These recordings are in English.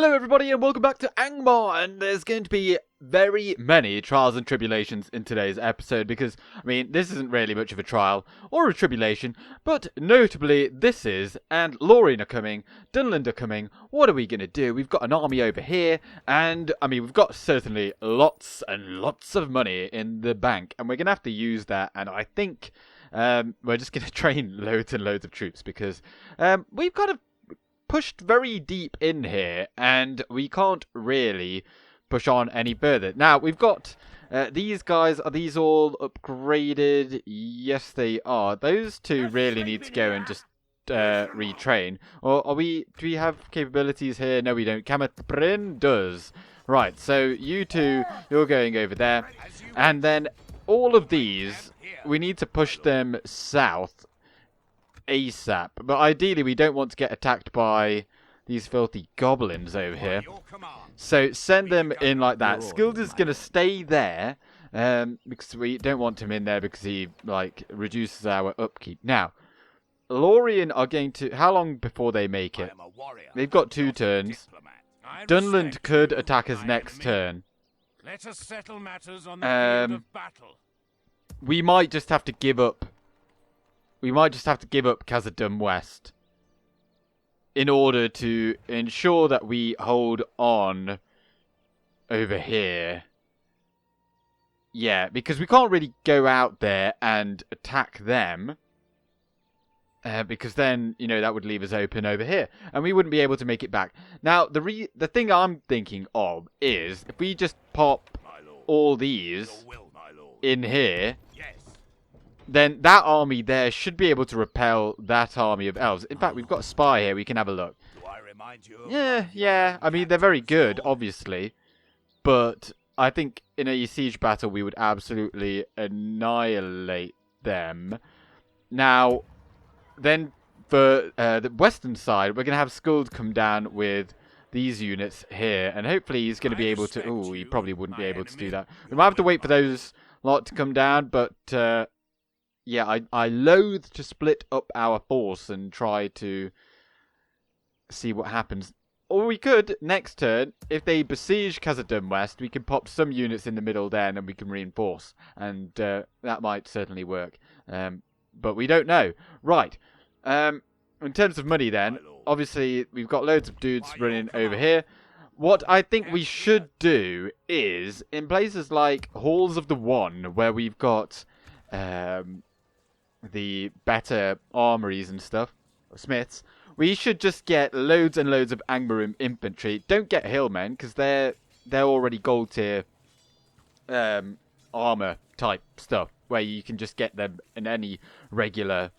Hello everybody and welcome back to Angmar, and there's going to be very many trials and tribulations in today's episode because, I mean, this isn't really much of a trial or a tribulation, but notably this is, and Lorien are coming, Dunland are coming. What are we going to do? We've got an army over here, and, I mean, we've got certainly lots and lots of money in the bank, and we're going to have to use that, and I think we're just going to train loads and loads of troops because we've got a pushed very deep in here, and we can't really push on any further. Now, we've got these guys. Are these all upgraded? Yes, they are. Those two really need to go and just retrain. Or are we? Do we have capabilities here? No, we don't. Camatrin does. Right, so you two, you're going over there. And then all of these, we need to push them south ASAP, but ideally we don't want to get attacked by these filthy goblins over here. So send them in like that. Scyld is going to stay there because we don't want him in there because he reduces our upkeep. Now, Lorien are going to... How long before they make it? They've got 2 turns. Dunland could attack us next turn. Let us settle matters on the field of battle. We might just have to give up. We might just have to give up Khazad Dum West in order to ensure that we hold on over here. Yeah, because we can't really go out there and attack them. Because then, you know, that would leave us open over here. And we wouldn't be able to make it back. Now, the thing I'm thinking of is if we just pop all these in here, then that army there should be able to repel that army of elves. In fact, we've got a spy here. We can have a look. Yeah. I mean, they're very good, obviously. But I think in a siege battle, we would absolutely annihilate them. Now, then for the western side, we're going to have Scyld come down with these units here. And hopefully he's going to be able to... Oh, he probably wouldn't be able to do that. We might have to wait for those lot to come down, but... yeah, I loathe to split up our force and try to see what happens. Or we could, next turn, if they besiege Khazad Dum West, we can pop some units in the middle there and then we can reinforce. And that might certainly work. But we don't know. Right. In terms of money then, obviously we've got loads of dudes running over here. What I think we should do is, in places like Halls of the One, where we've got... the better armories and stuff, smiths, we should just get loads and loads of Angmar infantry. Don't get hillmen because they're already gold tier armor type stuff where you can just get them in any regular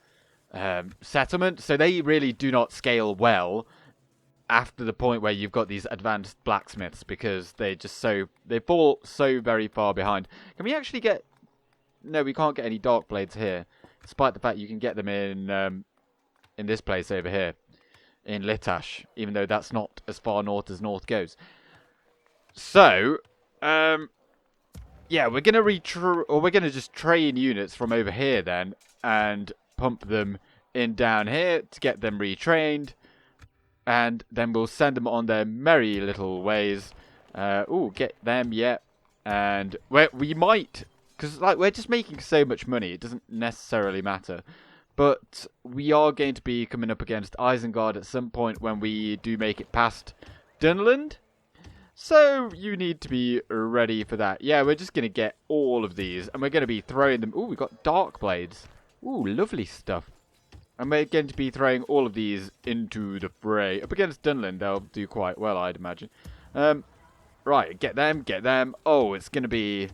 settlement. So they really do not scale well after the point where you've got these advanced blacksmiths because they fall so very far behind. Can we actually get... No, we can't get any dark blades here. Despite the fact you can get them in this place over here, in Litash, even though that's not as far north as north goes. So, yeah, we're gonna just train units from over here then, and pump them in down here to get them retrained, and then we'll send them on their merry little ways. Get them, yeah, and we might. Because we're just making so much money, it doesn't necessarily matter. But we are going to be coming up against Isengard at some point when we do make it past Dunland. So you need to be ready for that. Yeah, we're just going to get all of these. And we're going to be throwing them... Ooh, we've got dark blades. Ooh, lovely stuff. And we're going to be throwing all of these into the fray. Up against Dunland, they'll do quite well, I'd imagine. Right, get them. Oh, it's going to be...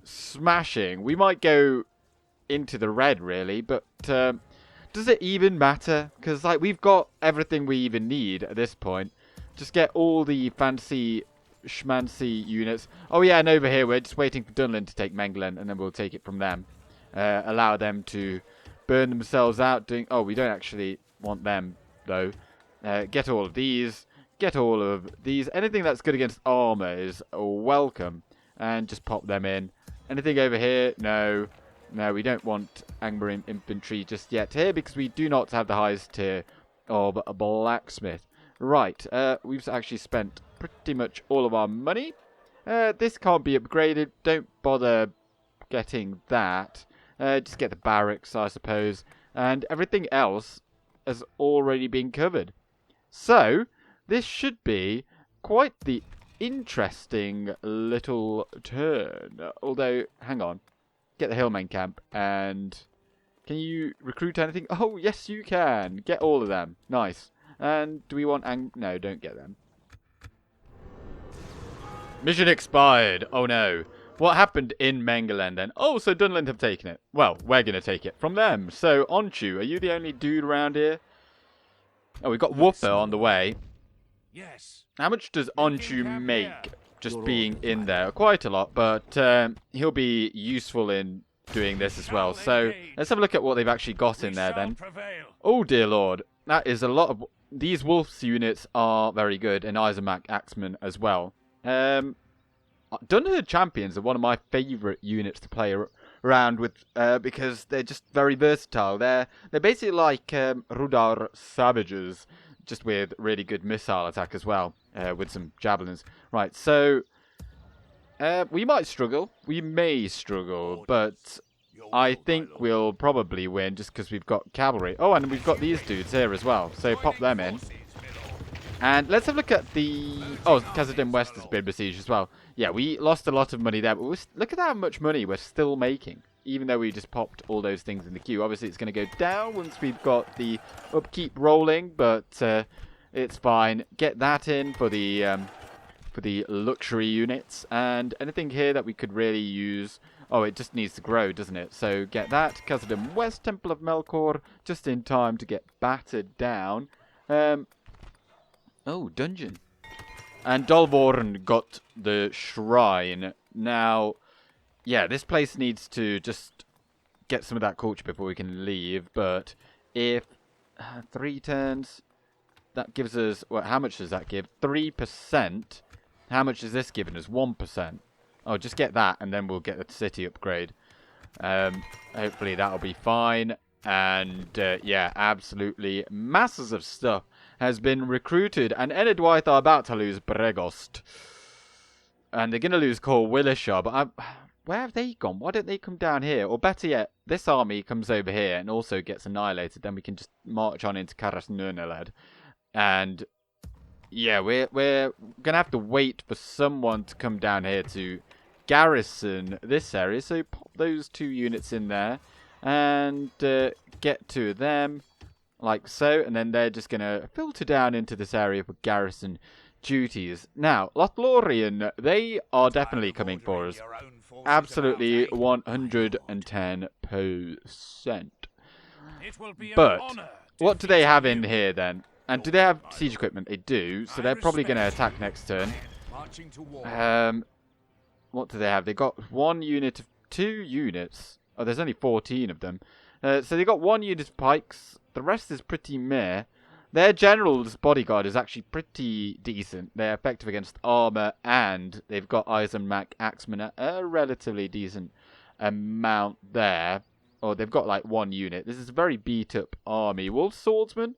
smashing. We might go into the red really, but does it even matter? Because we've got everything we even need at this point. Just get all the fancy schmancy units. Oh yeah, and over here we're just waiting for Dunland to take Menglen, and then we'll take it from them. Allow them to burn themselves out. We don't actually want them though. Get all of these. Get all of these. Anything that's good against armor is welcome, and just pop them in. Anything over here? No. No, we don't want Angmar infantry just yet here because we do not have the highest tier of a blacksmith. Right, we've actually spent pretty much all of our money. This can't be upgraded. Don't bother getting that. Just get the barracks, I suppose. And everything else has already been covered. So, this should be quite the interesting little turn. Although, hang on. Get the Hillmen camp and... Can you recruit anything? Oh, yes you can. Get all of them. Nice. And do we want... No, don't get them. Mission expired. Oh no. What happened in Mengeland then? Oh, so Dunland have taken it. Well, we're going to take it from them. So, Onchu, are you the only dude around here? Oh, we've got Woofer on the way. Yes. How much does Onchu make just being in there? Quite a lot, but he'll be useful in doing this as well. So, let's have a look at what they've actually got in there then. Oh, dear lord. That is a lot of... These Wolves units are very good, and Eisenmach Axemen as well. Dunland Champions are one of my favourite units to play around with because they're just very versatile. They're basically like Rudar Savages, just with really good missile attack as well, with some javelins. Right, so we might struggle. We may struggle, but I think we'll probably win just because we've got cavalry. Oh, and we've got these dudes here as well, so pop them in. And let's have a look at the... Oh, Khazad Dum West has been besieged as well. Yeah, we lost a lot of money there, but look at how much money we're still making. Even though we just popped all those things in the queue. Obviously, it's going to go down once we've got the upkeep rolling, but it's fine. Get that in for the luxury units. And anything here that we could really use... Oh, it just needs to grow, doesn't it? So get that. Khazad Dum West, Temple of Melkor, just in time to get battered down. Oh, dungeon. And Dolvorn got the shrine. Now, yeah, this place needs to just get some of that culture before we can leave. But if 3 turns, that gives us... Well, how much does that give? 3%. How much is this giving us? 1%. Oh, just get that, and then we'll get the city upgrade. Hopefully that'll be fine. And, yeah, absolutely masses of stuff has been recruited. And Enedwaith are about to lose Bregost. And they're going to lose Cor Willishar. But where have they gone? Why don't they come down here? Or better yet, this army comes over here and also gets annihilated. Then we can just march on into Caras Nurneled. And, yeah, we're going to have to wait for someone to come down here to garrison this area. So pop those 2 units in there. And get 2 of them. Like so, and then they're just going to filter down into this area for garrison duties. Now, Lothlorien, they are definitely coming for us. Absolutely 110%. But, what do they have in here then? And do they have siege equipment? They do, so they're probably going to attack next turn. What do they have? They got 1 unit of 2 units. Oh, there's only 14 of them. So they got 1 unit of pikes. The rest is pretty meh. Their general's bodyguard is actually pretty decent. They're effective against armor, and they've got Eisenmach Axemen at a relatively decent amount there. Or they've got like 1 unit. This is a very beat up army. Wolf Swordsman?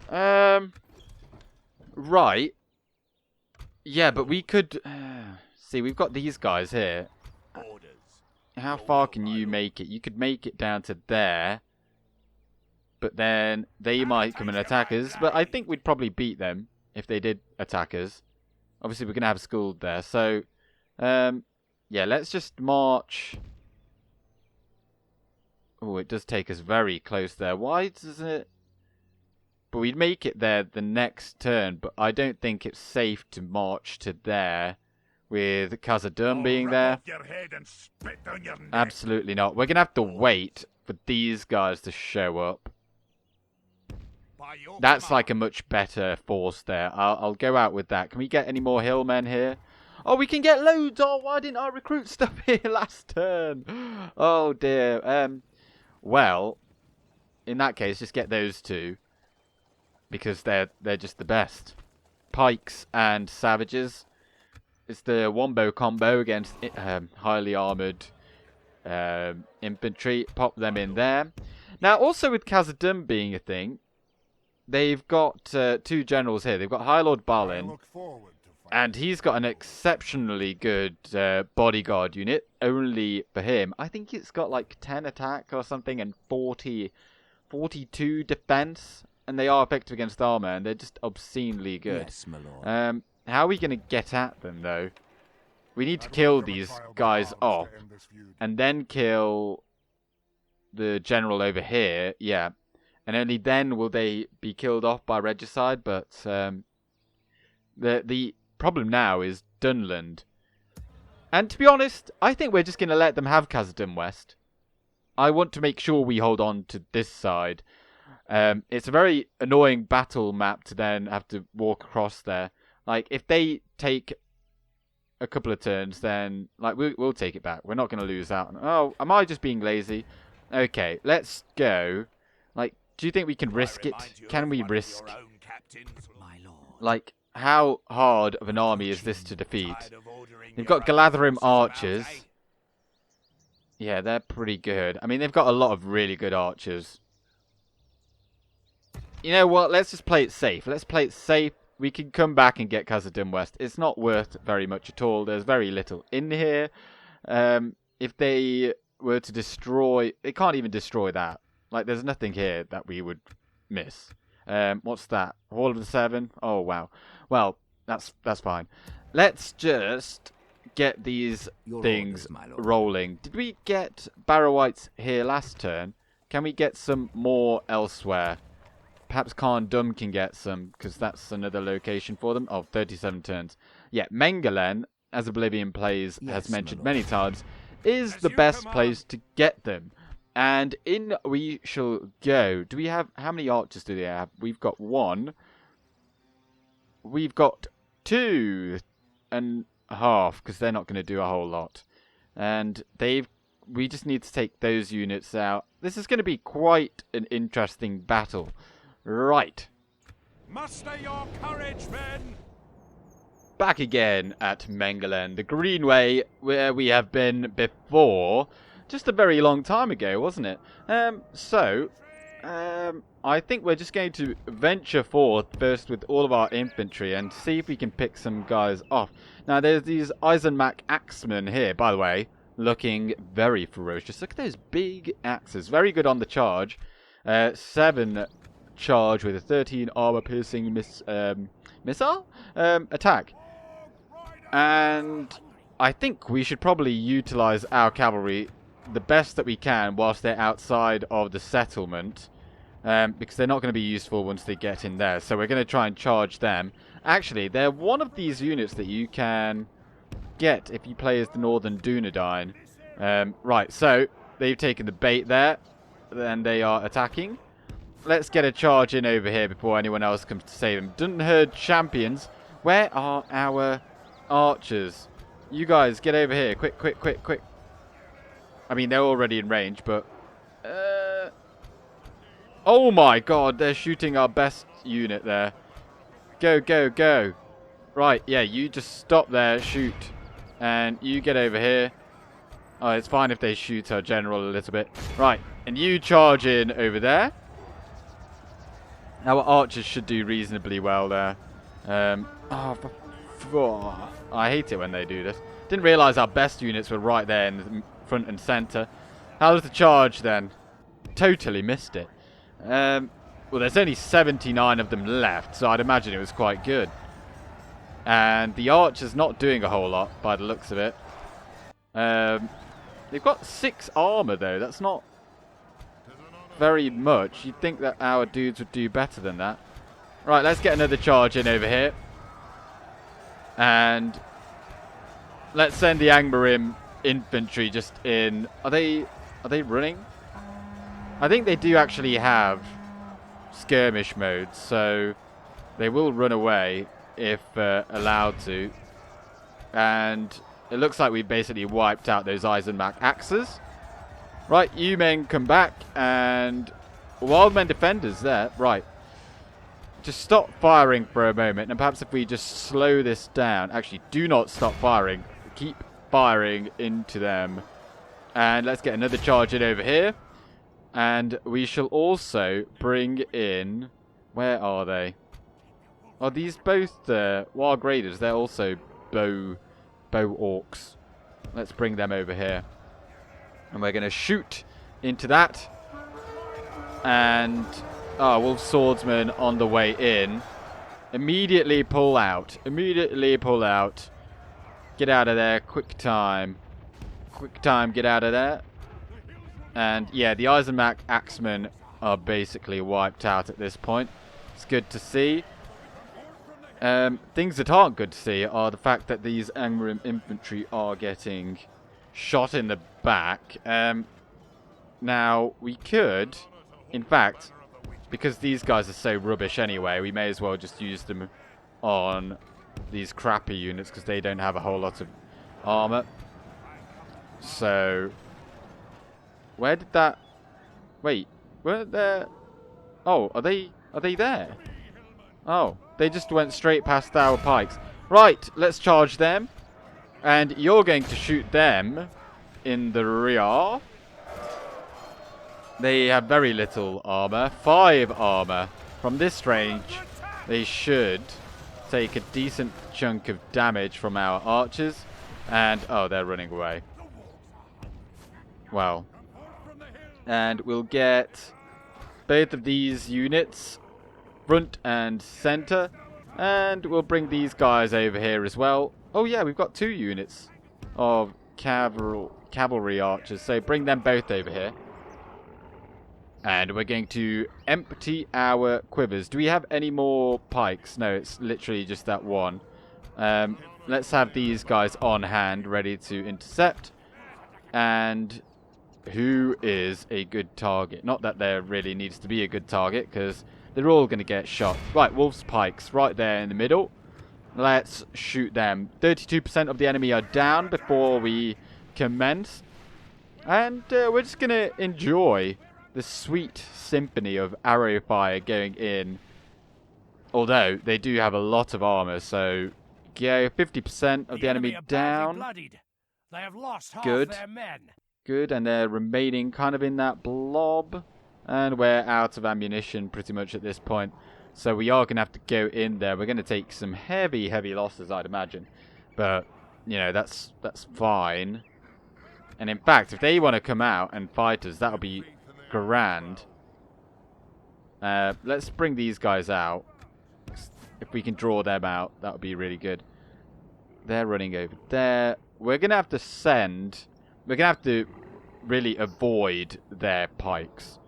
Right. Yeah, but we could... see, we've got these guys here. How far can you make it? You could make it down to there. But then they might come and attack us. But I think we'd probably beat them if they did attack us. Obviously, we're going to have Scyld there. So, yeah, let's just march. Oh, it does take us very close there. Why doesn't it? But we'd make it there the next turn. But I don't think it's safe to march to there. With Khazad Dum being there. Absolutely not. We're going to have to wait for these guys to show up. That's like a much better force there. I'll go out with that. Can we get any more hillmen here? Oh, we can get loads. Oh, why didn't I recruit stuff here last turn? Oh, dear. Well, in that case, just get those 2. Because they're just the best. Pikes and savages. It's the wombo combo against highly armoured infantry. Pop them in there. Now, also with Khazad Dum being a thing, they've got 2 generals here. They've got High Lord Balin, and he's got an exceptionally good bodyguard unit, only for him. I think it's got like 10 attack or something and 42 defense, and they are effective against armor, and they're just obscenely good. Yes, my lord. How are we going to get at them, though? We need to kill these guys off, and then kill the general over here, yeah. And only then will they be killed off by regicide, but the problem now is Dunland. And to be honest, I think we're just going to let them have Khazad Dum West. I want to make sure we hold on to this side. It's a very annoying battle map to then have to walk across there. Like, if they take a couple of turns, then like we'll take it back. We're not going to lose out. Oh, am I just being lazy? Okay, let's go. Like, do you think we can risk it? Can we risk? Like, how hard of an army is this to defeat? They've got Galadrim archers. Yeah, they're pretty good. I mean, they've got a lot of really good archers. You know what? Let's just play it safe. Let's play it safe. We can come back and get Khazad Dum West. It's not worth very much at all. There's very little in here. If they were to destroy... They can't even destroy that. Like, there's nothing here that we would miss. What's that? Hall of the Seven? Oh, wow. Well, that's fine. Let's just get these things rolling. Did we get Barrow-wights here last turn? Can we get some more elsewhere? Perhaps Khazad Dum can get some, because that's another location for them. Oh, 37 turns. Yeah, Mengelen, as Oblivion Plays has mentioned many times, is the best place to get them. And in we shall go. Do we have... How many archers do they have? We've got 1. We've got 2.5, because they're not going to do a whole lot. And we just need to take those units out. This is going to be quite an interesting battle. Right. Muster your courage, men! Back again at Mengelen, the Greenway, where we have been before. Just a very long time ago, wasn't it? I think we're just going to venture forth first with all of our infantry and see if we can pick some guys off. Now, there's these Eisenmach axemen here, by the way, looking very ferocious. Look at those big axes. Very good on the charge. 7 charge with a 13 armor-piercing missile attack. And I think we should probably utilize our cavalry the best that we can whilst they're outside of the settlement, because they're not going to be useful once they get in there. So we're going to try and charge them. Actually, they're one of these units that you can get if you play as the Northern Dunedain. Right, so they've taken the bait there, and they are attacking. Let's get a charge in over here before anyone else comes to save them. Dunherd champions, where are our archers? You guys, get over here. Quick, quick, quick, quick. I mean, they're already in range, but... Oh my god, they're shooting our best unit there. Go, go, go. Right, yeah, you just stop there, shoot. And you get over here. Oh, it's fine if they shoot our general a little bit. Right, and you charge in over there. Our archers should do reasonably well there. I hate it when they do this. Didn't realise our best units were right there in the front and centre. How was the charge then? Totally missed it. Well, there's only 79 of them left, so I'd imagine it was quite good. And the archer's not doing a whole lot by the looks of it. They've got 6 armour though. That's not very much. You'd think that our dudes would do better than that. Right, let's get another charge in over here. And let's send the Angmarim infantry just in. Are they running? I think they do actually have skirmish mode, so they will run away if allowed to. And it looks like we basically wiped out those Eisenmach axes. Right, you men come back, and Wildmen defenders there. Right. Just stop firing for a moment, and perhaps if we just slow this down. Actually, do not stop firing. Keep firing into them. And let's get another charge in over here. And we shall also bring in Where are they? Are these both wild graders? They're also bow orcs. Let's bring them over here. And we're going to shoot into that. And wolf swordsman on the way in. Immediately pull out. Immediately pull out. Get out of there. Quick time. Quick time, get out of there. And yeah, the Eisenach axemen are basically wiped out at this point. It's good to see. Things that aren't good to see are the fact that these Angmar infantry are getting shot in the back. Now, we could, in fact, because these guys are so rubbish anyway, we may as well just use them on these crappy units because they don't have a whole lot of armor. So, where did that... Wait, weren't there... Oh, are they there? Oh, they just went straight past our pikes. Right, let's charge them. And you're going to shoot them in the rear. They have very little armor. 5 armor. From this range, they should take a decent chunk of damage from our archers. And, oh, they're running away. Well. And we'll get both of these units, front and center. And we'll bring these guys over here as well. Oh, yeah, we've got 2 units of cavalry archers. So bring them both over here. And we're going to empty our quivers. Do we have any more pikes? No, it's literally just that one. Let's have these guys on hand, ready to intercept. And who is a good target? Not that there really needs to be a good target, because they're all going to get shot. Right, wolf's pikes right there in the middle. Let's shoot them. 32% of the enemy are down before we commence. And we're just going to enjoy the sweet symphony of arrow fire going in. Although they do have a lot of armor, so go 50% of the enemy down. They have lost half Good. their men. Good, and they're remaining kind of in that blob. And we're out of ammunition pretty much at this point. So we are going to have to go in there. We're going to take some heavy, heavy losses, I'd imagine. But, you know, that's fine. And in fact, if they want to come out and fight us, that'll be grand. Let's bring these guys out. If we can draw them out, that would be really good. They're running over there. We're going to have to send... We're going to have to really avoid their pikes,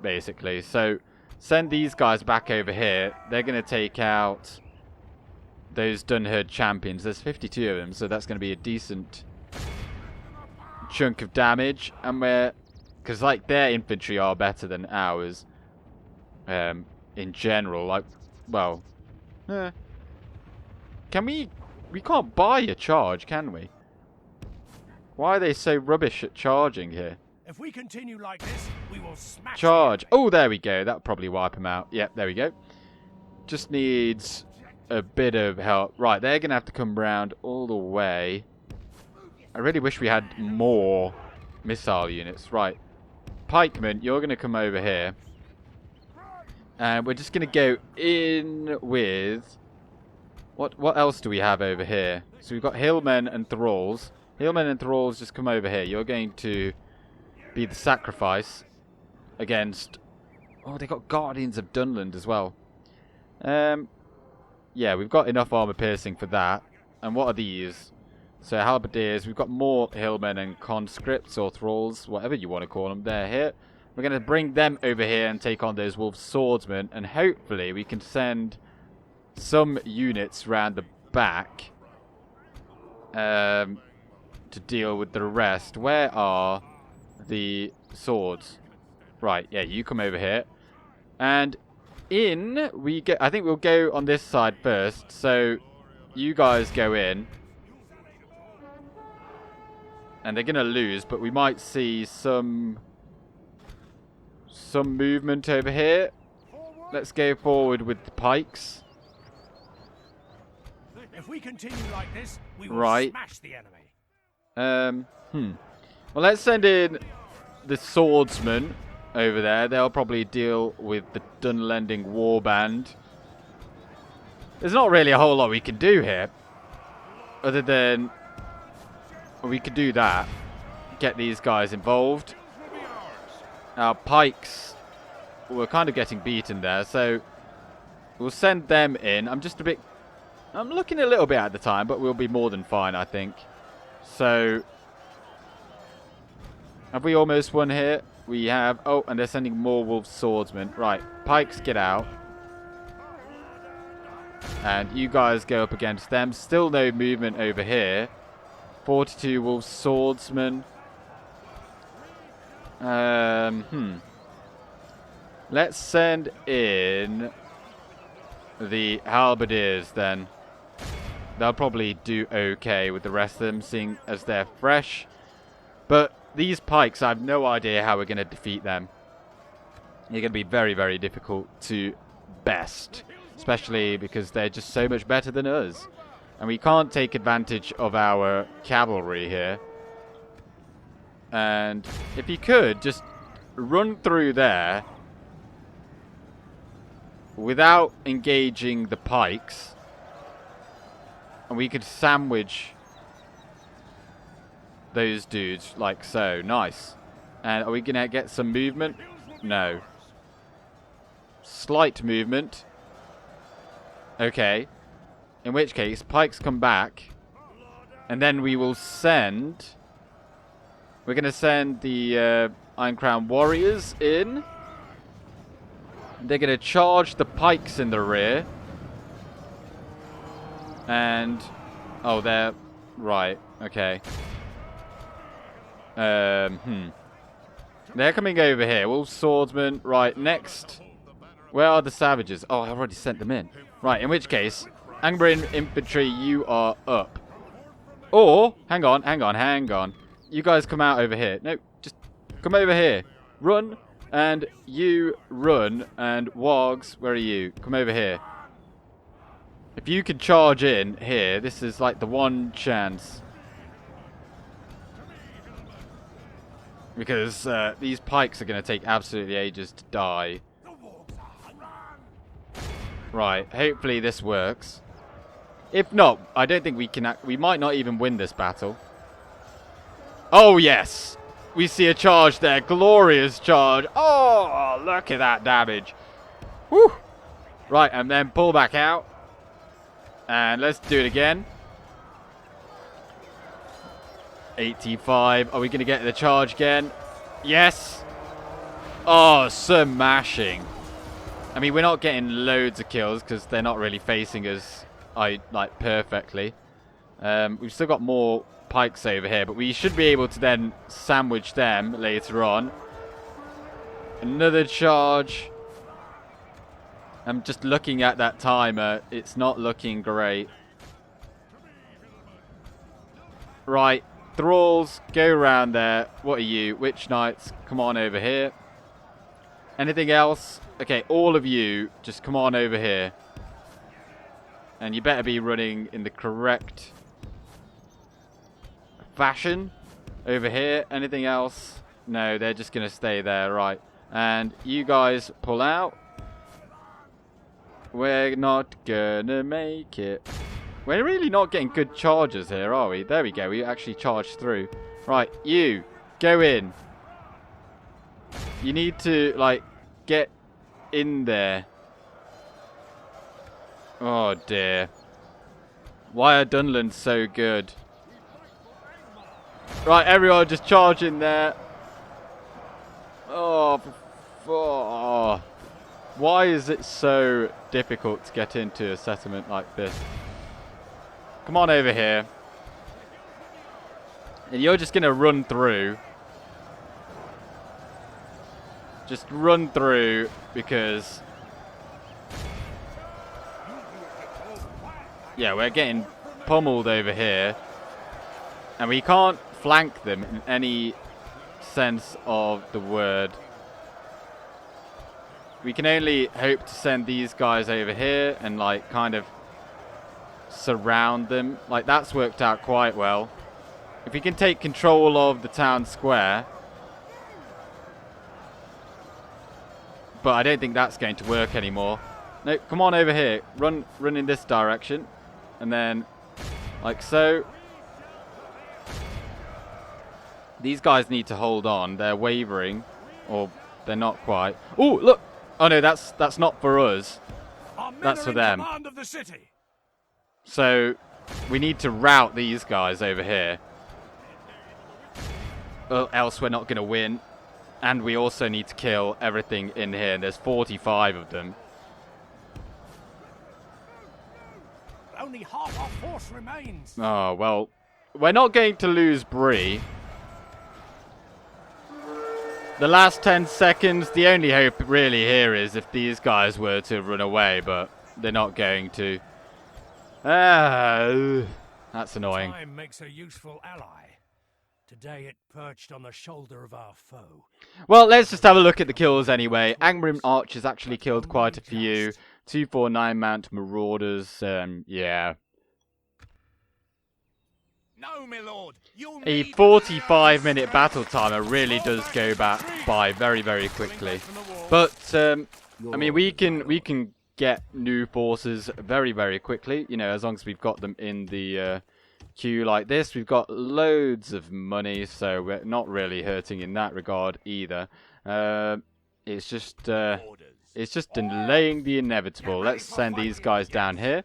basically. So, send these guys back over here. They're going to take out those Dunland champions. There's 52 of them, so that's going to be a decent chunk of damage. And we're... Because, like, their infantry are better than ours. In general. Like, well... Can we... We can't buy a charge, can we? Why are they so rubbish at charging here? If we continue like this, we will smash Charge. Oh, there we go. That'll probably wipe them out. Yep, there we go. Just needs a bit of help. Right, they're going to have to come round all the way. I really wish we had more missile units. Right. Pikemen, you're going to come over here. And we're just going to go in with... What else do we have over here? So we've got hillmen and thralls. Hillmen and thralls, just come over here. You're going to be the sacrifice against... Oh, they got Guardians of Dunland as well. Yeah, we've got enough armor piercing for that. And what are these? So halberdiers, we've got more hillmen and conscripts or thralls, whatever you want to call them. They're here. We're going to bring them over here and take on those wolf swordsmen. And hopefully we can send some units round the back. To deal with the rest. Where are the swords? Right, yeah, you come over here. And in we get... I think we'll go on this side first. So, you guys go in. And they're going to lose, but we might see some movement over here. Let's go forward with the pikes. If we continue like this, we will smash the enemy. Well, let's send in the swordsman. over there. They'll probably deal with the Dunlanding warband. There's not really a whole lot we can do here. Other than... we could do that. Get these guys involved. Our pikes were kind of getting beaten there, so we'll send them in. I'm looking a little bit at the time, but we'll be more than fine, I think. So, have we almost won here? We have... oh, and they're sending more wolf swordsmen. Right, pikes, get out. And you guys go up against them. Still no movement over here. 42 wolf swordsmen. Let's send in the halberdiers then. They'll probably do okay with the rest of them, seeing as they're fresh. But these pikes, I have no idea how we're going to defeat them. They're going to be very, very difficult to best. Especially because they're just so much better than us. And we can't take advantage of our cavalry here. And if you could, just run through there without engaging the pikes. And we could sandwich those dudes like so. Nice. And are we going to get some movement? No. Slight movement. Okay. In which case, pikes come back. And then we will send... we're going to send the Iron Crown warriors in. They're going to charge the pikes in the rear. And... oh, they're... right. Okay. They're coming over here. Wolf swordsmen. Right, next. Where are the savages? Oh, I've already sent them in. Right, in which case, Angmar infantry, you are up. Or, hang on. You guys come out over here. No, just come over here. Run, and you run, and Wargs, where are you? Come over here. If you could charge in here, this is like the one chance. Because these pikes are going to take absolutely ages to die. Right, hopefully this works. If not, I don't think we can... we might not even win this battle. Oh, yes! We see a charge there. Glorious charge. Oh, look at that damage. Whew! Right, and then pull back out. And let's do it again. 85. Are we going to get the charge again? Yes! Oh, smashing. I mean, we're not getting loads of kills because they're not really facing us like perfectly. We've still got more pikes over here, but we should be able to then sandwich them later on. Another charge. I'm just looking at that timer. It's not looking great. Right. Thralls, go around there. What are you? Witch Knights, come on over here. Anything else? Okay, all of you, just come on over here. And you better be running in the correct fashion over here. Anything else? No, they're just going to stay there. Right. And you guys pull out. We're not going to make it. We're really not getting good charges here, are we? There we go. We actually charged through. Right, you. Go in. You need to, like, get in there. Oh, dear. Why are Dunland so good? Right, everyone just charge in there. Oh. Why is it so difficult to get into a settlement like this? Come on over here. And you're just going to run through. Just run through because... yeah, we're getting pummeled over here. And we can't flank them in any sense of the word. We can only hope to send these guys over here and, like, kind of surround them. Like, that's worked out quite well. If we can take control of the town square, but I don't think that's going to work anymore. No, come on over here. Run in this direction. And then, like so. These guys need to hold on. They're wavering. Or they're not quite. Oh, look! Oh no, that's not for us. That's for them. Of the city. So, we need to rout these guys over here. Or else we're not going to win. And we also need to kill everything in here. There's 45 of them. Only half our force remains. Oh, well. We're not going to lose Bree. The last 10 seconds, the only hope really here is if these guys were to run away, but they're not going to. That's annoying. Time makes a useful ally. Today it perched on the shoulder of our foe. Well, let's just have a look at the kills anyway. Angmar archers actually killed quite a few. 249 mount marauders, yeah. No, my lord. A 45-minute battle timer really does go by very, very quickly. But I mean, we can get new forces very, very quickly. You know, as long as we've got them in the queue like this. We've got loads of money, so we're not really hurting in that regard either. It's just delaying the inevitable. Let's send these guys down here.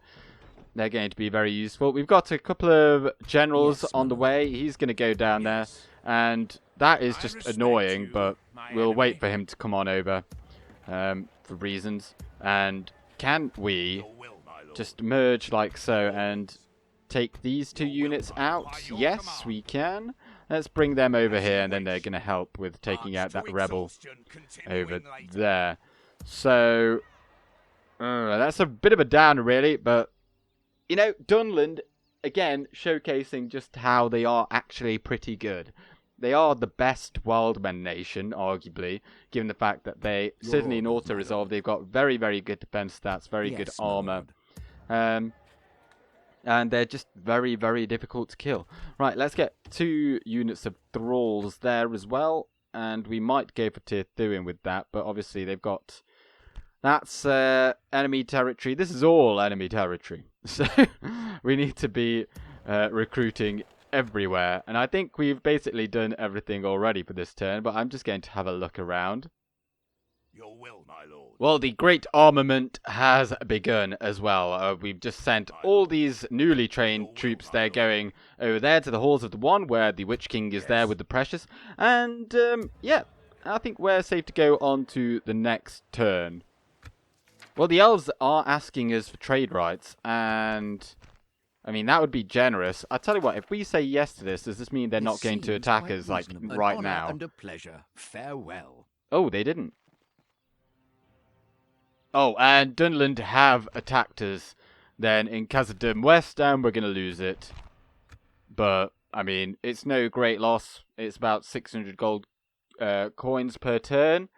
They're going to be very useful. We've got a couple of generals on the way. He's going to go down there. And that is just annoying, but we'll wait for him to come on over for reasons. And can we just merge like so and take these two units out? Yes, we can. Let's bring them over here, and then they're going to help with taking out that rebel over there. So, that's a bit of a downer, really, but you know, Dunland, again, showcasing just how they are actually pretty good. They are the best wildmen nation, arguably, given the fact that they, certainly in auto-resolve, they've got very, very good defense stats, very good armor. And they're just very, very difficult to kill. Right, let's get 2 units of thralls there as well. And we might go for tier 2 with that, but obviously they've got... That's enemy territory. This is all enemy territory. So we need to be recruiting everywhere. And I think we've basically done everything already for this turn, but I'm just going to have a look around. Your will, my lord. Well, the great armament has begun as well. We've just sent all these newly trained troops. They're going over there to the Halls of the One, where the Witch King is there with the Precious. And, yeah, I think we're safe to go on to the next turn. Well, the elves are asking us for trade rights, and I mean, that would be generous. I'll tell you what, if we say yes to this, does this mean they're not going to attack us, like, right now? And a pleasure. Farewell. Oh, they didn't. Oh, and Dunland have attacked us then in Khazad Dum West, and we're going to lose it. But, I mean, it's no great loss. It's about 600 gold coins per turn.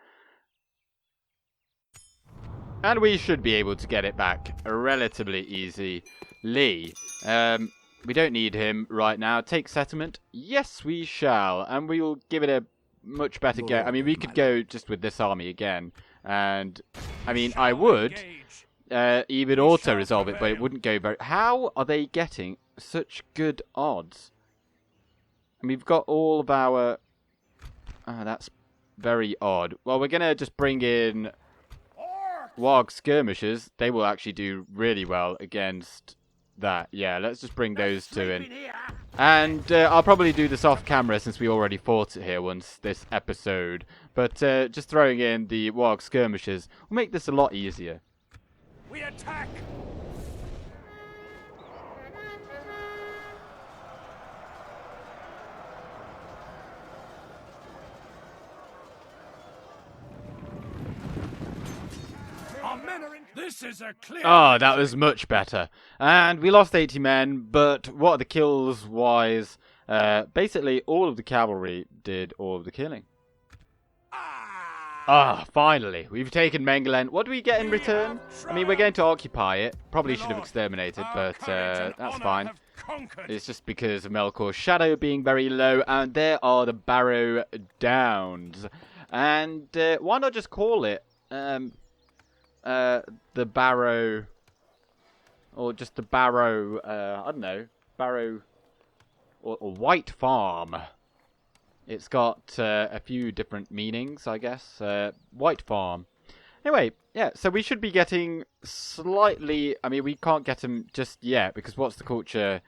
And we should be able to get it back relatively easily. We don't need him right now. Take settlement. Yes, we shall. And we will give it a much better go. I mean, we could go just with this army again. And, I mean, I would even auto-resolve it, but it wouldn't go very... How are they getting such good odds? And we've got all of our... that's very odd. Well, we're going to just bring in... Warg skirmishers. They will actually do really well against that. Yeah, let's just bring those 2 in. And I'll probably do this off camera since we already fought it here once this episode. But just throwing in the Warg skirmishers will make this a lot easier. We attack! This is a clear... Oh, that was much better. And we lost 80 men, but what are the kills wise? Basically, all of the cavalry did all of the killing. Finally. We've taken Mengelen. What do we get in return? I mean, we're going to occupy it. Probably should have exterminated, but that's fine. It's just because of Melkor's shadow being very low, and there are the Barrow Downs. And why not just call it the Barrow, or just the Barrow, I don't know, Barrow, or White Farm. It's got a few different meanings, I guess. White Farm. Anyway, yeah, so we should be getting slightly... I mean, we can't get them just yet, because what's the culture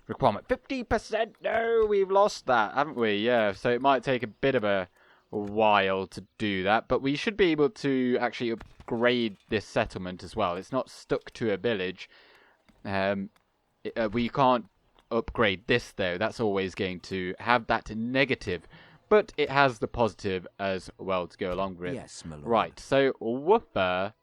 requirement? 50%? No, we've lost that, haven't we? Yeah, so it might take a bit of a while to do that, but we should be able to actually upgrade this settlement as well. It's not stuck to a village. We can't upgrade this, though. That's always going to have that negative. But it has the positive as well to go along with it. Yes, my lord. Right, so Woofer,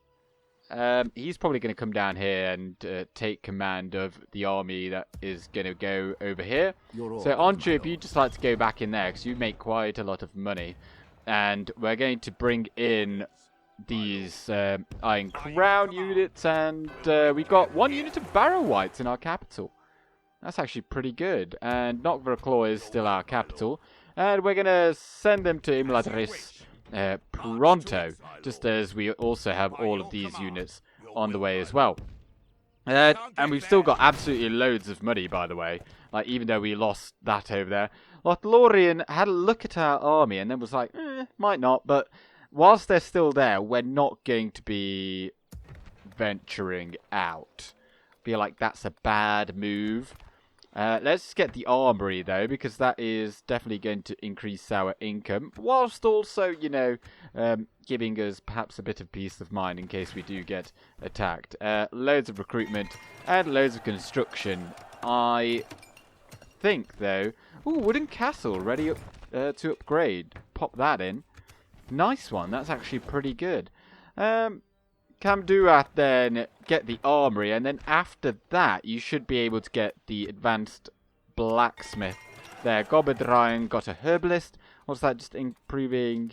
he's probably going to come down here and take command of the army that is going to go over here. So Anju, if you'd just like to go back in there, because you make quite a lot of money. And we're going to bring in these Iron Crown units, and we've got 1 unit of Barrow Whites in our capital. That's actually pretty good. And Knockverclaw is still our capital. And we're going to send them to Imladris pronto, just as we also have all of these units on the way as well. And we've still got absolutely loads of money, by the way. Like, even though we lost that over there. Lorien had a look at our army and then was like, might not. But whilst they're still there, we're not going to be venturing out. Feel like that's a bad move. Let's get the armory, though, because that is definitely going to increase our income, whilst also, you know, giving us perhaps a bit of peace of mind in case we do get attacked. Loads of recruitment and loads of construction. I think, though... Ooh, wooden castle ready up, to upgrade. Pop that in. Nice one. That's actually pretty good. Camduath then get the armory, and then after that you should be able to get the advanced blacksmith there. Goblin got a herbalist. What's that? Just improving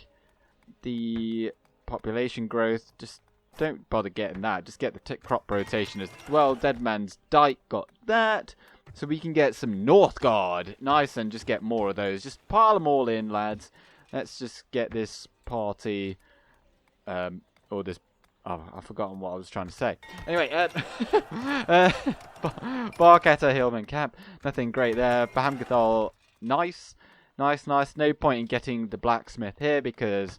the population growth. Just don't bother getting that. Just get the crop rotation as well. Dead Man's Dyke got that. So we can get some Northgard. Nice, and just get more of those. Just pile them all in, lads. Let's just get this party, or this... Oh, I've forgotten what I was trying to say. Anyway, Barketta Hillman Camp. Nothing great there. Bahamgathol, nice. Nice. No point in getting the blacksmith here because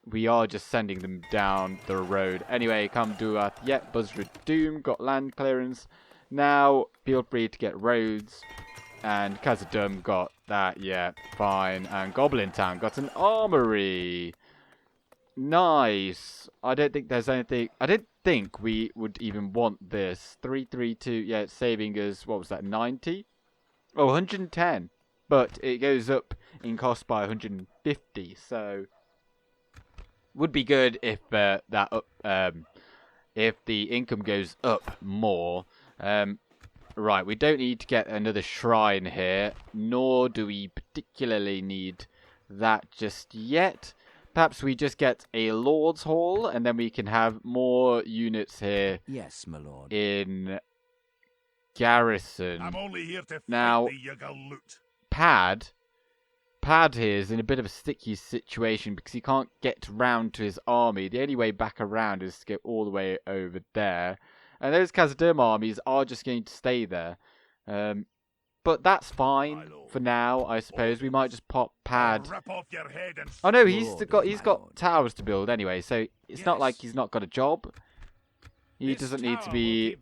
we are just sending them down the road. Anyway, Camduath, yep, Buzzard Doom, got land clearance. Now, feel free to get roads. And Khazad Dum got that, yeah, fine. And Goblin Town got an armory. Nice. I don't think there's anything... I didn't think we would even want this. 332, yeah, it's saving us, what was that, 90? Oh, 110. But it goes up in cost by 150, so... Would be good if if the income goes up more. Right, we don't need to get another shrine here, nor do we particularly need that just yet. Perhaps we just get a Lord's Hall, and then we can have more units here. Yes, my lord. In garrison. I'm only here to now, loot. Pad here is in a bit of a sticky situation because he can't get round to his army. The only way back around is to go all the way over there. And those Khazad Dum armies are just going to stay there. But that's fine for now, I suppose. We might just pop Pad. Oh no, he's got towers to build anyway, so it's not like he's not got a job. He doesn't need to be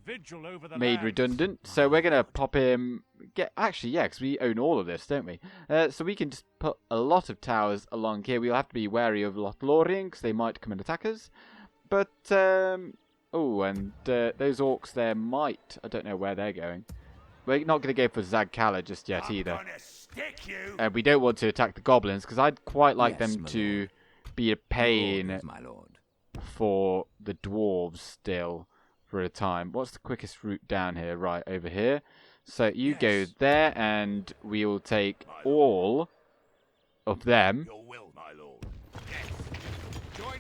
made redundant, so we're gonna pop him. Actually, yeah, because we own all of this, don't we? So we can just put a lot of towers along here. We'll have to be wary of Lorien because they might come and attack us. But oh, and those orcs there might. I don't know where they're going. We're not going to go for Zagkala just yet either. We don't want to attack the goblins because I'd quite like them to be a pain for the dwarves still for a time. What's the quickest route down here? Right, over here. So you go there and we will take all of them.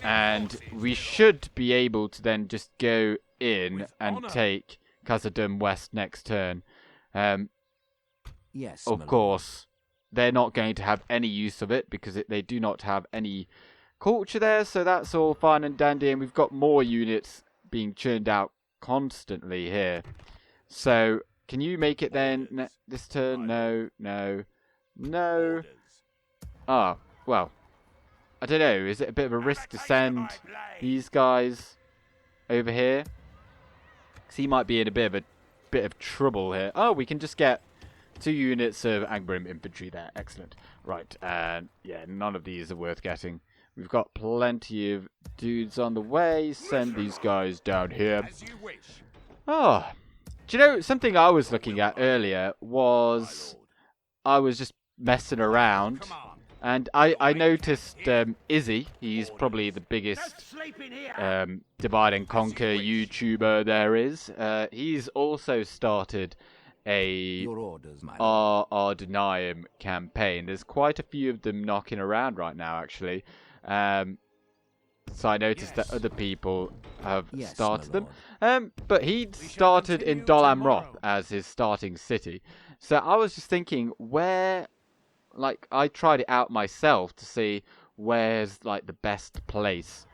And we should be able to then just go in and take Khazad Dum West next turn. Yes, of course, they're not going to have any use of it because they do not have any culture there, so that's all fine and dandy. And we've got more units being churned out constantly here. So, can you make it then this turn? No, no, no. Ah, well, I don't know. Is it a bit of a risk to send these guys over here? Because he might be in a bit of trouble here. Oh, we can just get 2 units of Angmar infantry there. Excellent. Right, and yeah, none of these are worth getting. We've got plenty of dudes on the way. Send these guys down here. Oh, do you know, something I was looking at earlier was I was just messing around. And I noticed Izzy, he's probably the biggest divide and conquer YouTuber there is. He's also started a Ardenheim campaign. There's quite a few of them knocking around right now, actually. So I noticed that other people have started them. But he started in Dol Amroth as his starting city. So I was just thinking, where... Like, I tried it out myself to see where's, like, the best place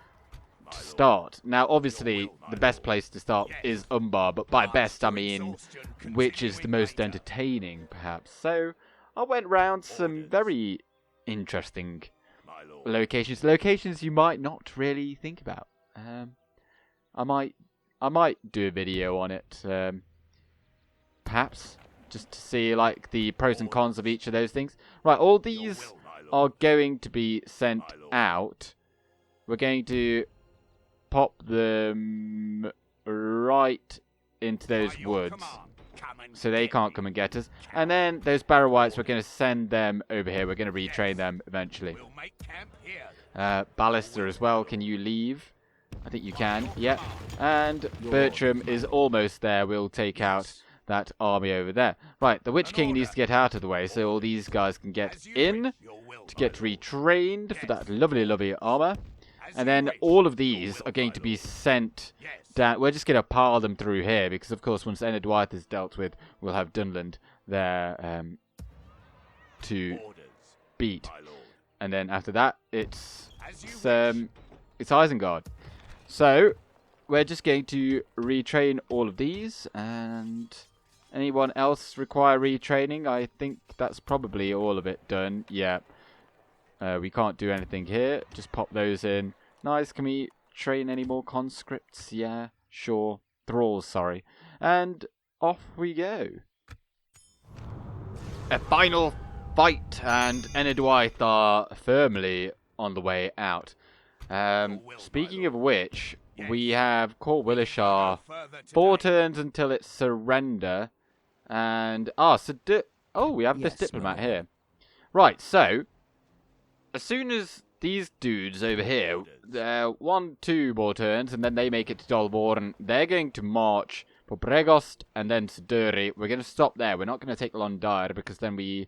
to start. Now, obviously, the best place to start is Umbar, but by best, I mean which is the most entertaining, perhaps. So, I went round some very interesting locations. Locations you might not really think about. I might do a video on it, perhaps. Just to see, like, the pros and cons of each of those things. Right, all these are going to be sent out. We're going to pop them right into those woods. So they can't come and get us. And then those Barrow Whites, we're going to send them over here. We're going to retrain them eventually. Ballister as well. Can you leave? I think you can. Yep. And Bertram is almost there. We'll take out that army over there. Right, the Witch King needs to get out of the way so all these guys can get in to get retrained for that lovely, lovely armor. And then all of these are going to be sent down. We're just going to pile them through here because, of course, once Enedwaith is dealt with, we'll have Dunland there to beat. And then after that, it's Isengard. So we're just going to retrain all of these, and anyone else require retraining? I think that's probably all of it done. Yeah. We can't do anything here. Just pop those in. Nice. Can we train any more conscripts? Yeah, sure. Thralls, sorry. And off we go. A final fight, and Enedwaith are firmly on the way out. Speaking of which, we have Cor Willishar 4 turns until its surrender. And, we have this diplomat here. Right, so, as soon as these dudes over here, 1-2 more turns, and then they make it to Dolborn, they're going to march for Bregost and then to Dury. We're going to stop there. We're not going to take Londair because then we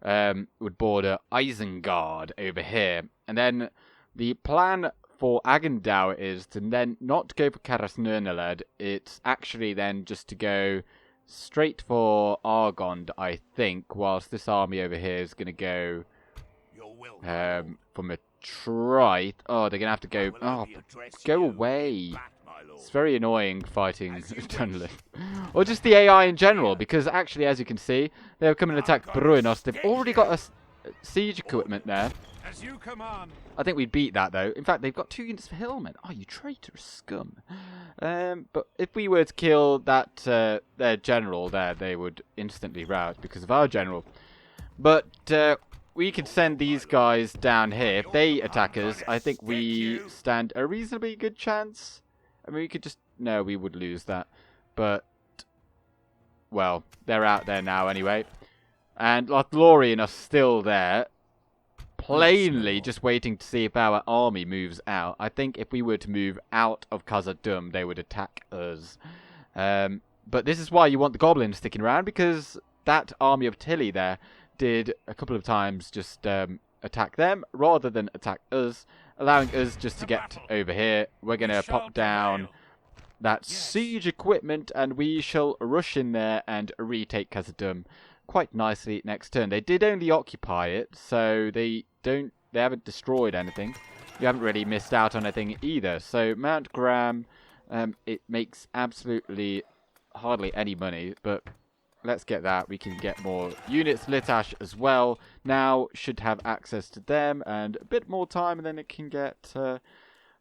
would border Isengard over here. And then the plan for Agandaur is to then not go for Caras Nernaled. It's actually then just to go straight for Argond, I think, whilst this army over here is going to go from a Trite. Oh, they're going to have to go... Oh, go away. It's very annoying fighting Dunland. Or just the AI in general, because actually, as you can see, they've come and attacked Bruinos. They've already got a siege equipment there. I think we beat that, though. In fact, they've got 2 units for Hillmen. Oh, you traitorous scum. But if we were to kill that their general there, they would instantly rout because of our general. But we could send these guys down here. If they attack us, I think we stand a reasonably good chance. I mean, we could just... No, we would lose that. But, well, they're out there now anyway. And Lorien are still there. Plainly just waiting to see if our army moves out. I think if we were to move out of Khazad Dum, they would attack us. But this is why you want the Goblins sticking around, because that army of Tilly there did a couple of times just attack them rather than attack us, allowing us just to get over here. We're going to pop down that siege equipment and we shall rush in there and retake Khazad Dum quite nicely next turn. They did only occupy it, so they haven't destroyed anything. you haven't really missed out on anything either. So Mount Graham, it makes absolutely hardly any money, but let's get that. We can get more units. Litash as well now should have access to them and a bit more time, and then it can get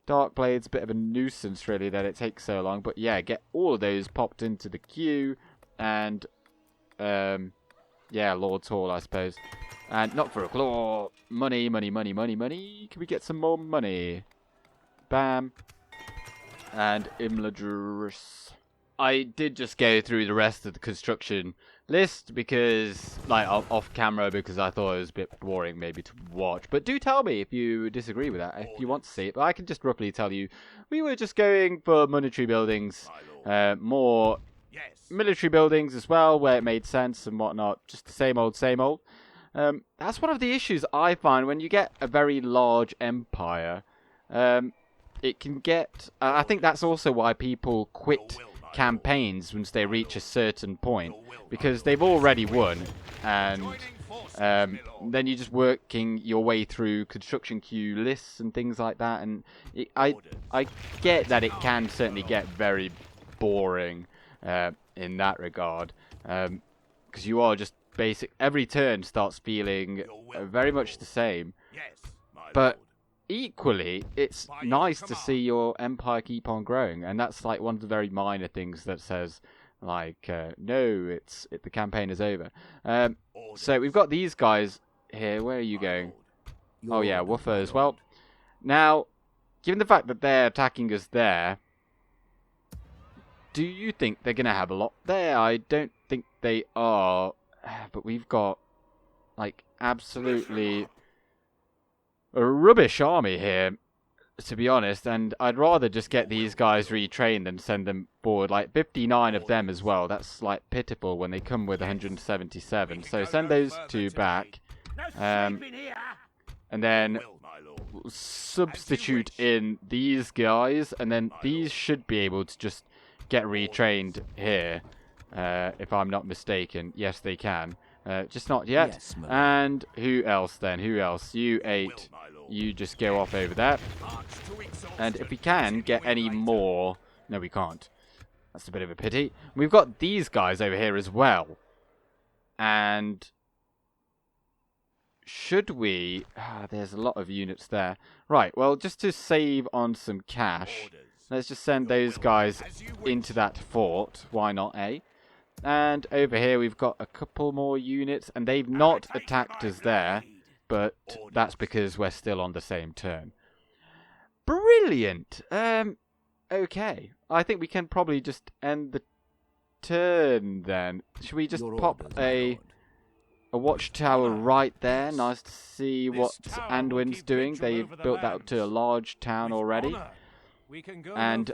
Dark Blades. A bit of a nuisance really that it takes so long, but yeah, get all of those popped into the queue, and yeah, Lord's Hall, I suppose. And not for a claw. Money, money, money, money, money. Can we get some more money? Bam. And Imladris. I did just go through the rest of the construction list because, like, off camera, because I thought it was a bit boring maybe to watch. But do tell me if you disagree with that, if you want to see it. But I can just roughly tell you, we were just going for monetary buildings, more military buildings as well, where it made sense and whatnot. Just the same old, same old. That's one of the issues I find when you get a very large empire. It can get... I think that's also why people quit campaigns once they reach a certain point, because they've already won, and then you're just working your way through construction queue lists and things like that, and I get that it can certainly get very boring in that regard, because you are just every turn starts feeling very much the same, but equally it's nice to see your empire keep on growing, and that's like one of the very minor things that says like no, the campaign is over. So we've got these guys here. Where are you going? Oh yeah, Woofer as well. Now, given the fact that they're attacking us there, do you think they're gonna have a lot there? I don't think they are. But we've got, like, absolutely a rubbish army here, to be honest. And I'd rather just get these guys retrained than send them forward. Like, 59 of them as well. That's, like, pitiful when they come with 177. So send those two back. And then substitute in these guys. And then these should be able to just get retrained here. If I'm not mistaken. Yes, they can. Just not yet. Yes, and who else then? Who else? You 8. You just go off over there. And if we can get any more... No, we can't. That's a bit of a pity. We've got these guys over here as well. And... should we... there's a lot of units there. Right, well, just to save on some cash, let's just send those guys into that fort. Why not, eh? And over here we've got a couple more units, and they've not attacked us there, but that's because we're still on the same turn. Brilliant! Okay. I think we can probably just end the turn then. Should we just pop a watchtower right there? Nice to see what Anduin's doing. They've built that up to a large town already. And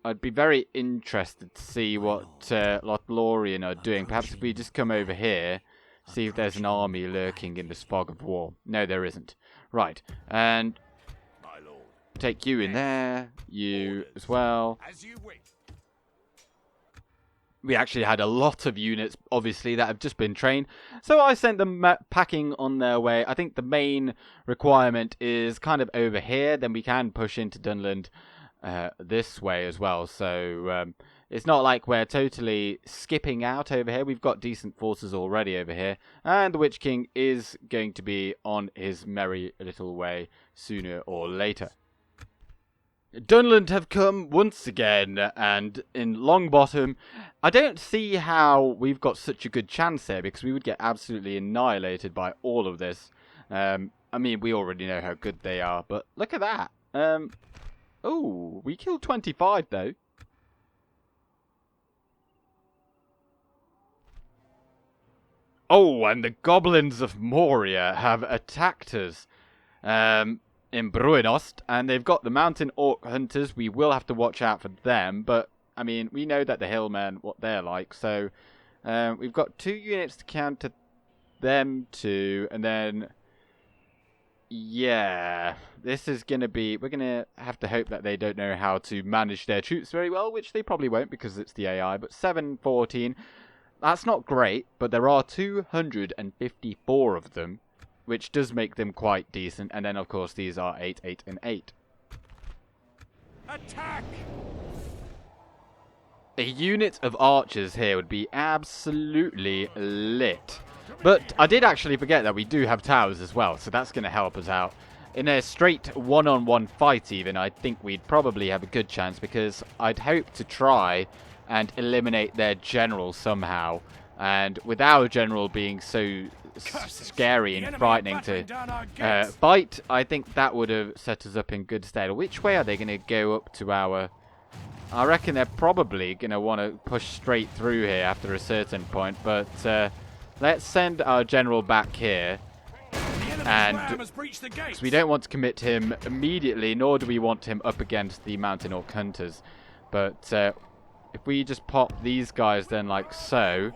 I'd be very interested to see what Lorien are doing. Perhaps if we just come over here, see if there's an army lurking in this fog of war. No, there isn't. Right, and take you in there, you as well. We actually had a lot of units, obviously, that have just been trained. So I sent them packing on their way. I think the main requirement is kind of over here. Then we can push into Dunland this way as well. So it's not like we're totally skipping out over here. We've got decent forces already over here. And the Witch King is going to be on his merry little way sooner or later. Dunland have come once again, and in Longbottom, I don't see how we've got such a good chance here, because we would get absolutely annihilated by all of this. I mean, we already know how good they are, but look at that. Oh, we killed 25, though. Oh, and the Goblins of Moria have attacked us. In Bruinost, and they've got the Mountain Orc Hunters. We will have to watch out for them, but I mean, we know that the Hillmen, what they're like, so we've got 2 units to counter them to, and then yeah, this is gonna be, we're gonna have to hope that they don't know how to manage their troops very well, which they probably won't because it's the AI, but 714, that's not great, but there are 254 of them. which does make them quite decent. And then, of course, these are 8, 8, and 8. Attack! A unit of archers here would be absolutely lit. But I did actually forget that we do have towers as well, so that's going to help us out. In a straight one-on-one fight even, I think we'd probably have a good chance, because I'd hope to try and eliminate their general somehow. And with our general being so scary and frightening to fight, I think that would have set us up in good stead. Which way are they going to go up to our... I reckon they're probably going to want to push straight through here after a certain point, but let's send our general back here. And because we don't want to commit him immediately, nor do we want him up against the mountain orc hunters. But if we just pop these guys then like so,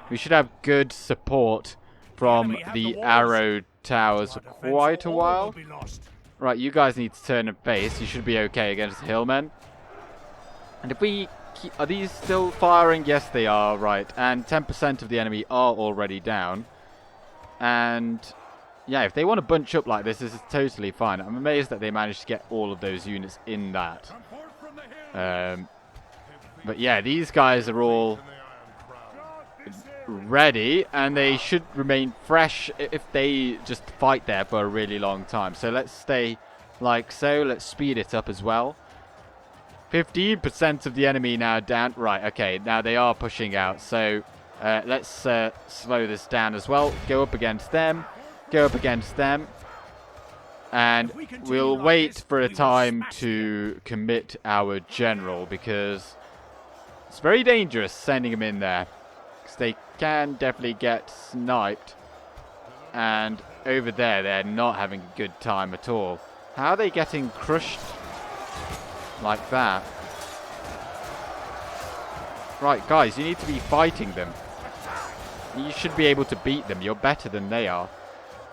we should have good support from the arrow towers for quite a while. Right, you guys need to turn and face. You should be okay against the hillmen. And if we keep... Are these still firing? Yes, they are. Right. And 10% of the enemy are already down. And... yeah, if they want to bunch up like this is totally fine. I'm amazed that they managed to get all of those units in that. But yeah, these guys are all ready, and they should remain fresh if they just fight there for a really long time. So let's stay like so. Let's speed it up as well. 15% of the enemy now down. Right, okay, now they are pushing out. So let's slow this down as well. Go up against them. Go up against them, and we'll wait for a time to commit our general, because it's very dangerous sending him in there, because they can definitely get sniped, and over there they're not having a good time at all. How are they getting crushed like that? Right, guys, you need to be fighting them. You should be able to beat them. You're better than they are.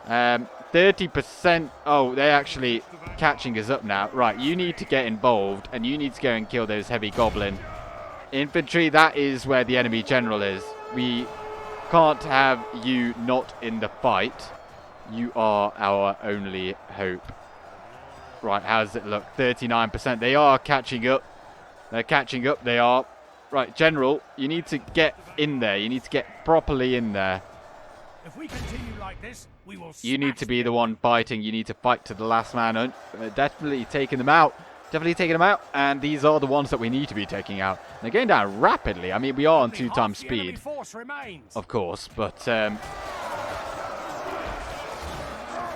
30%. Oh, they're actually catching us up now. Right, you need to get involved, and you need to go and kill those heavy goblin infantry. That is where the enemy general is. We can't have you not in the fight. You are our only hope. Right, how does it look? 39%. They are catching up. They're catching up. They are. Right, general, you need to get in there. You need to get properly in there. If we continue like this, we will you need to be the one fighting. You need to fight to the last man. Definitely taking them out. Definitely taking them out. And these are the ones that we need to be taking out. They're going down rapidly. I mean, we are on 2 times speed, of course. But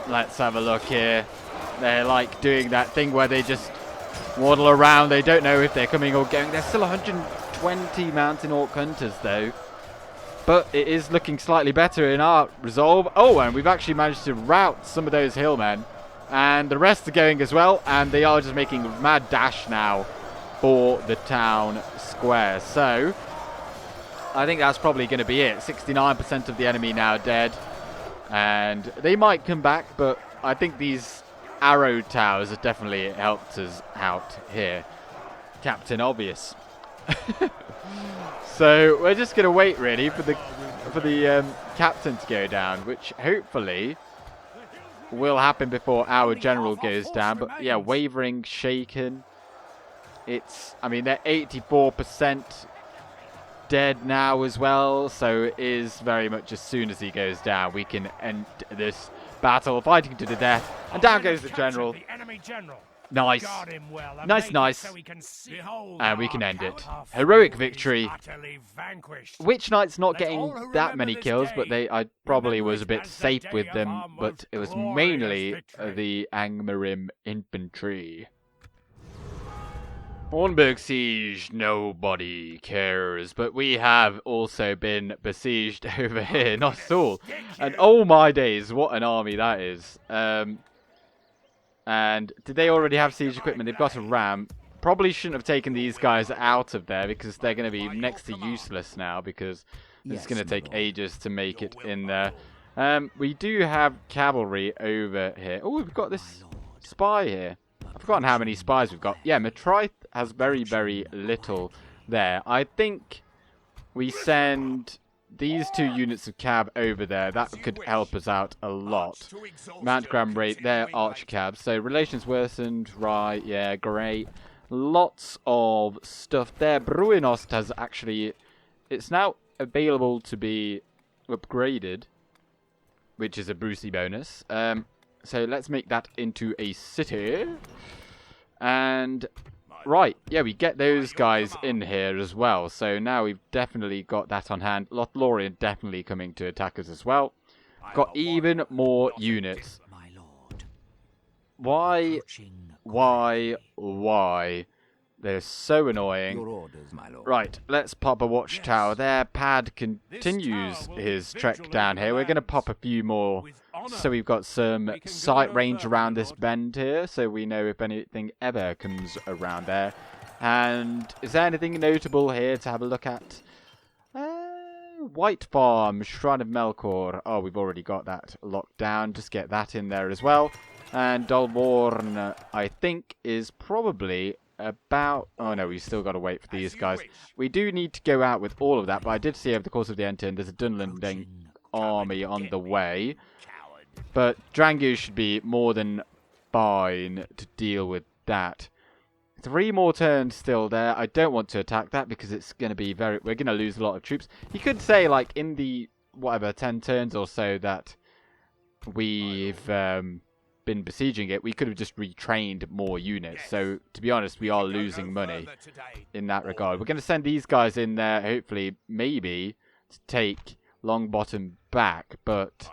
let's have a look here. They're like doing that thing where they just waddle around. They don't know if they're coming or going. There's still 120 mountain orc hunters, though. But it is looking slightly better in our resolve. Oh, and we've actually managed to rout some of those hillmen. And the rest are going as well. And they are just making a mad dash now for the town square. So, I think that's probably going to be it. 69% of the enemy now dead. And they might come back, but I think these arrow towers have definitely helped us out here. Captain Obvious. So we're just going to wait really for the captain to go down, which hopefully will happen before our general goes down. But yeah, wavering, shaken. I mean, they're 84% dead now as well. So it is very much as soon as he goes down, we can end this battle, fighting to the death. And down goes the general. Nice. Nice. And we can end it. Heroic victory. Witch Knight's not getting that many kills, but I probably was a bit safe with them, but it was mainly the Angmarim infantry. Hornburg siege, nobody cares, but we have also been besieged over here, not at all. And oh my days, what an army that is. And did they already have siege equipment? They've got a ram. Probably shouldn't have taken these guys out of there, because they're going to be next to useless now, because it's going to take ages to make it in there. We do have cavalry over here. Oh, we've got this spy here. I've forgotten how many spies we've got. Yeah, Matraith has very, very little there. I think we send these 2 units of cab over there, that could help us out a lot. Mount Graham rate, they're archer cabs. So relations worsened, right, yeah, great. Lots of stuff there. Bruinost has actually, it's now available to be upgraded, which is a Brucey bonus. So let's make that into a city. And right, yeah, we get those guys in here as well. So now we've definitely got that on hand. Lorien definitely coming to attack us as well. Got even more units. Why? They're so annoying. Your orders, my lord. Right, let's pop a watchtower there. Pad continues his trek down here. We're going to pop a few more so we've got some sight range around this bend here, so we know if anything ever comes around there. And is there anything notable here to have a look at? White Farm, Shrine of Melkor. Oh, we've already got that locked down. Just get that in there as well. And Dolvorn, I think, is probably about... Oh, no, we've still got to wait for these guys. We do need to go out with all of that, but I did see over the course of the end turn there's a Dunland army on the way. But Drangu should be more than fine to deal with that. 3 more turns still there. I don't want to attack that because it's going to be very... We're going to lose a lot of troops. You could say, like, in the, whatever, 10 turns or so that we've been besieging it, we could have just retrained more units. So, to be honest, we are losing money in that regard. We're going to send these guys in there, hopefully, maybe, to take Longbottom back, but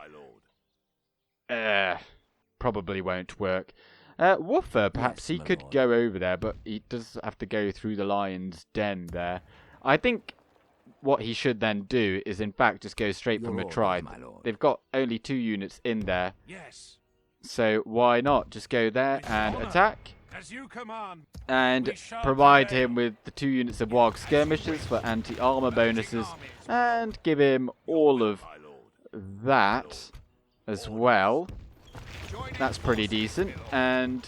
probably won't work. Woofer, perhaps he could go over there, but he does have to go through the lion's den there. I think what he should then do is, in fact, just go straight from a tribe. They've got only 2 units in there. Yes. So why not just go there and attack? As you command. And provide him with the 2 units of Warg skirmishers for anti-armor bonuses. And give him all of that as well. That's pretty decent. And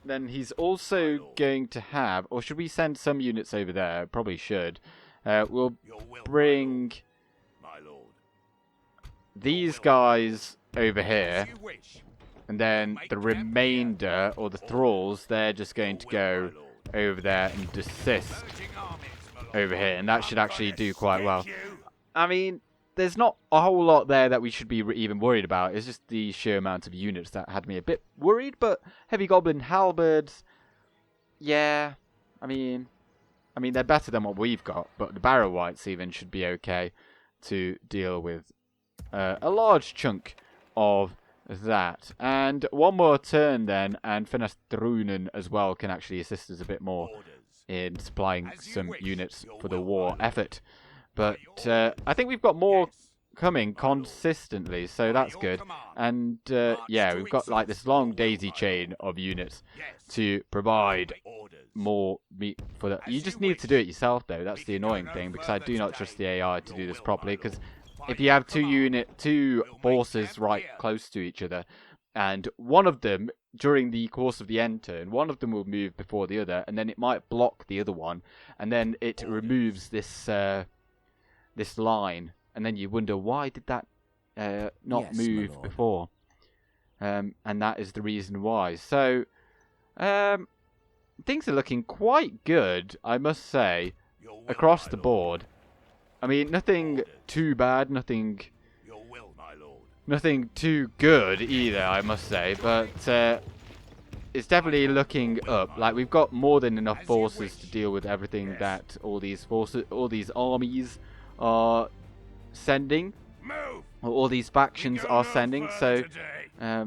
then he's also going to have... Or should we send some units over there? Probably should. We'll bring these guys over here. And then the remainder, or the thralls, they're just going to go over there and desist over here. And that should actually do quite well. I mean, there's not a whole lot there that we should be even worried about. It's just the sheer amount of units that had me a bit worried. But heavy goblin halberds, yeah, I mean they're better than what we've got. But the barrow whites even should be okay to deal with a large chunk of that. And one more turn then, and Fenastrunen as well can actually assist us a bit more in supplying some units for the war effort. But I think we've got more coming consistently, so that's good. And yeah, we've got like this long daisy chain of units to provide more meat for that. You just need to do it yourself though. That's the annoying thing, because I do not trust the AI to do this properly, because if you have 2 forces right close to each other, and one of them, during the course of the end turn, one of them will move before the other, and then it might block the other one, and then it removes this this line, and then you wonder, why did that not move before? And that is the reason why. So, things are looking quite good, I must say, across the board. I mean, nothing too bad, nothing too good either, I must say, but it's definitely looking up. Like, we've got more than enough forces to deal with everything that all these armies are sending, or all these factions are sending. So, I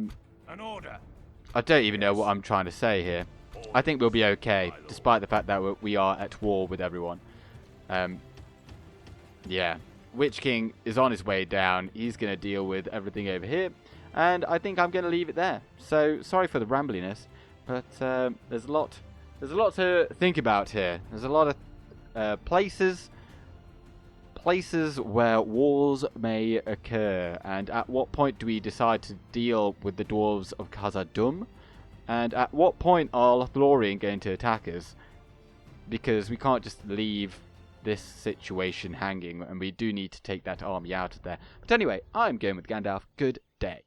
don't even know what I'm trying to say here. I think we'll be okay, despite the fact that we are at war with everyone. Yeah, Witch King is on his way down. He's going to deal with everything over here. And I think I'm going to leave it there. So, sorry for the rambliness. But there's a lot to think about here. There's a lot of places where wars may occur. And at what point do we decide to deal with the Dwarves of Khazad Dum? And at what point are Lorien going to attack us? Because we can't just leave this situation hanging, and we do need to take that army out of there. But anyway, I'm going with Gandalf. Good day.